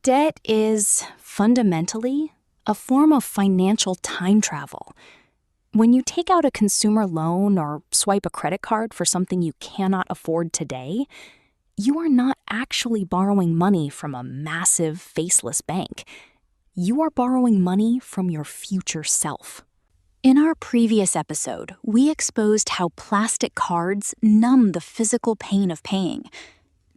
Debt is, fundamentally, a form of financial time travel. When you take out a consumer loan or swipe a credit card for something you cannot afford today, you are not actually borrowing money from a massive, faceless bank. You are borrowing money from your future self. In our previous episode, we exposed how plastic cards numb the physical pain of paying.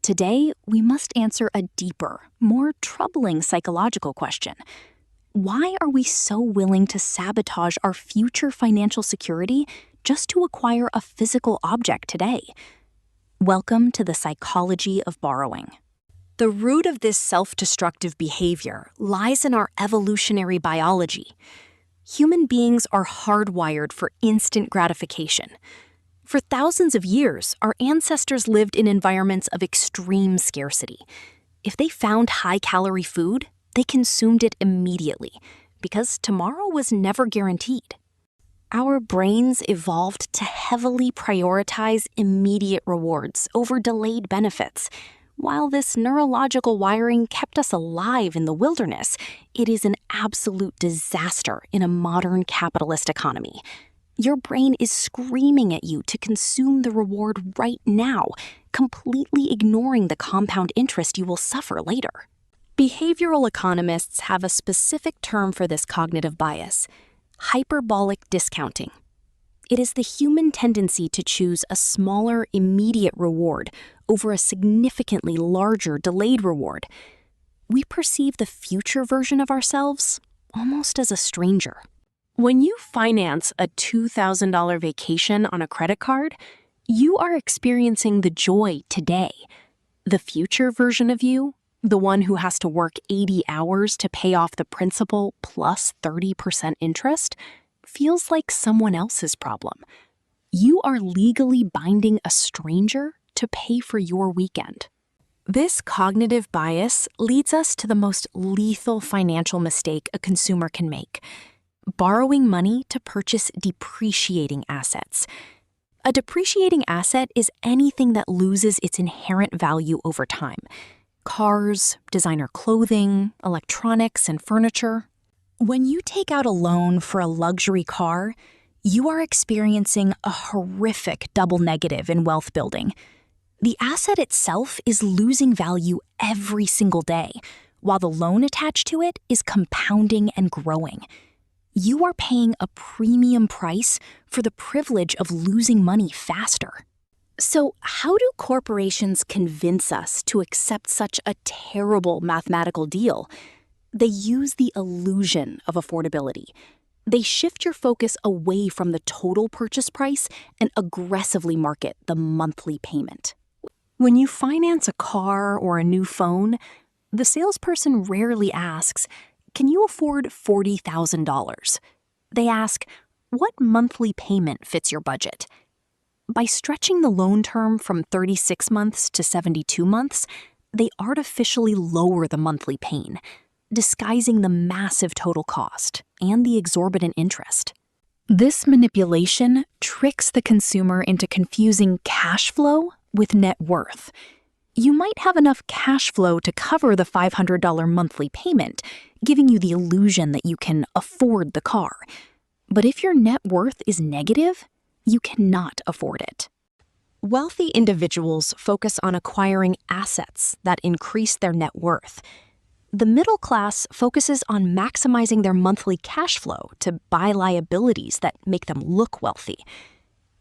Today, we must answer a deeper, more troubling psychological question. Why are we so willing to sabotage our future financial security just to acquire a physical object today? Welcome to the psychology of borrowing. The root of this self-destructive behavior lies in our evolutionary biology. Human beings are hardwired for instant gratification. For thousands of years, our ancestors lived in environments of extreme scarcity. If they found high-calorie food, they consumed it immediately, because tomorrow was never guaranteed. Our brains evolved to heavily prioritize immediate rewards over delayed benefits. While this neurological wiring kept us alive in the wilderness, it is an absolute disaster in a modern capitalist economy. Your brain is screaming at you to consume the reward right now, completely ignoring the compound interest you will suffer later. Behavioral economists have a specific term for this cognitive bias: hyperbolic discounting. It is the human tendency to choose a smaller, immediate reward over a significantly larger, delayed reward. We perceive the future version of ourselves almost as a stranger. When you finance a $2,000 vacation on a credit card, you are experiencing the joy today. The future version of you, the one who has to work 80 hours to pay off the principal plus 30% interest, feels like someone else's problem. You are legally binding a stranger to pay for your weekend. This cognitive bias leads us to the most lethal financial mistake a consumer can make: borrowing money to purchase depreciating assets. A depreciating asset is anything that loses its inherent value over time. Cars, designer clothing, electronics, and furniture. When you take out a loan for a luxury car, you are experiencing a horrific double negative in wealth building. The asset itself is losing value every single day, while the loan attached to it is compounding and growing. You are paying a premium price for the privilege of losing money faster. So, how do corporations convince us to accept such a terrible mathematical deal? They use the illusion of affordability. They shift your focus away from the total purchase price and aggressively market the monthly payment. When you finance a car or a new phone, the salesperson rarely asks, "Can you afford $40,000? They ask, "What monthly payment fits your budget?" By stretching the loan term from 36 months to 72 months, they artificially lower the monthly pain, disguising the massive total cost and the exorbitant interest. This manipulation tricks the consumer into confusing cash flow with net worth. You might have enough cash flow to cover the $500 monthly payment, giving you the illusion that you can afford the car. But if your net worth is negative, you cannot afford it. Wealthy individuals focus on acquiring assets that increase their net worth. The middle class focuses on maximizing their monthly cash flow to buy liabilities that make them look wealthy.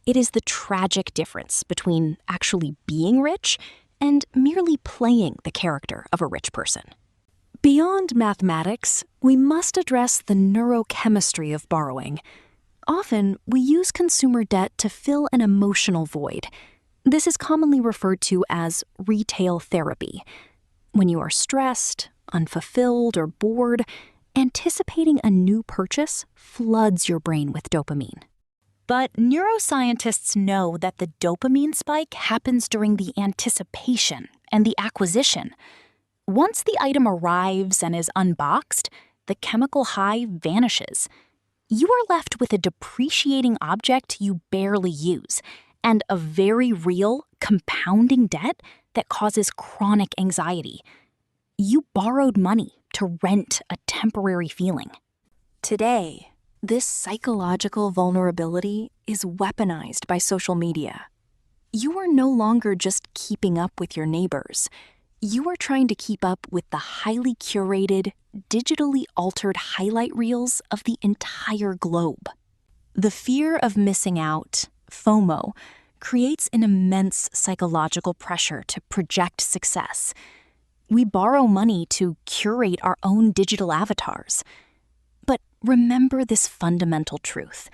It is the tragic difference between actually being rich and merely playing the character of a rich person. Beyond mathematics, we must address the neurochemistry of borrowing. Often, we use consumer debt to fill an emotional void. This is commonly referred to as retail therapy. When you are stressed, unfulfilled, or bored, anticipating a new purchase floods your brain with dopamine. But neuroscientists know that the dopamine spike happens during the anticipation and the acquisition. Once the item arrives and is unboxed, the chemical high vanishes. You are left with a depreciating object you barely use and a very real, compounding debt that causes chronic anxiety. You borrowed money to rent a temporary feeling. Today, this psychological vulnerability is weaponized by social media. You are no longer just keeping up with your neighbors. You are trying to keep up with the highly curated, digitally altered highlight reels of the entire globe. The fear of missing out, FOMO, creates an immense psychological pressure to project success. We borrow money to curate our own digital avatars. But remember this fundamental truth.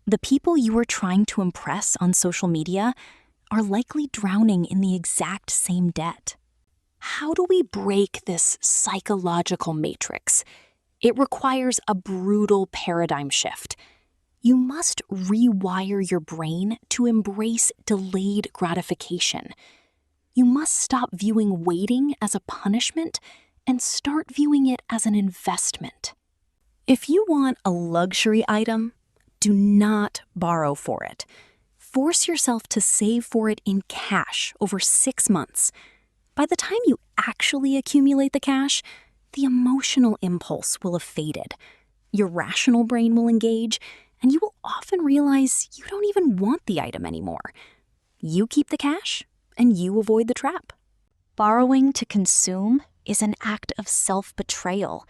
The people you are trying to impress on social media are likely drowning in the exact same debt. How do we break this psychological matrix? It requires a brutal paradigm shift. You must rewire your brain to embrace delayed gratification. You must stop viewing waiting as a punishment and start viewing it as an investment. If you want a luxury item, do not borrow for it. Force yourself to save for it in cash over 6 months. By the time you actually accumulate the cash, the emotional impulse will have faded. Your rational brain will engage, and you will often realize you don't even want the item anymore. You keep the cash, and you avoid the trap. Borrowing to consume is an act of self-betrayal.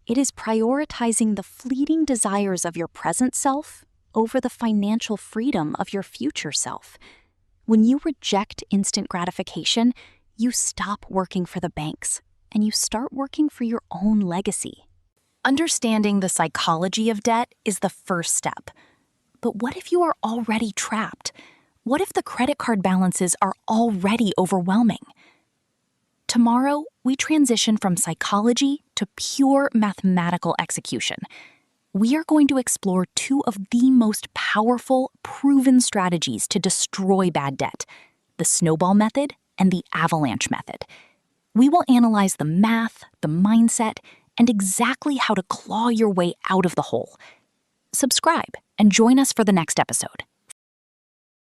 It is prioritizing the fleeting desires of your present self over the financial freedom of your future self. When you reject instant gratification, you stop working for the banks, and you start working for your own legacy. Understanding the psychology of debt is the first step. But what if you are already trapped? What if the credit card balances are already overwhelming? Tomorrow, we transition from psychology to pure mathematical execution. We are going to explore 2 of the most powerful, proven strategies to destroy bad debt: the snowball method and the avalanche method. We will analyze the math, the mindset, and exactly how to claw your way out of the hole. Subscribe and join us for the next episode.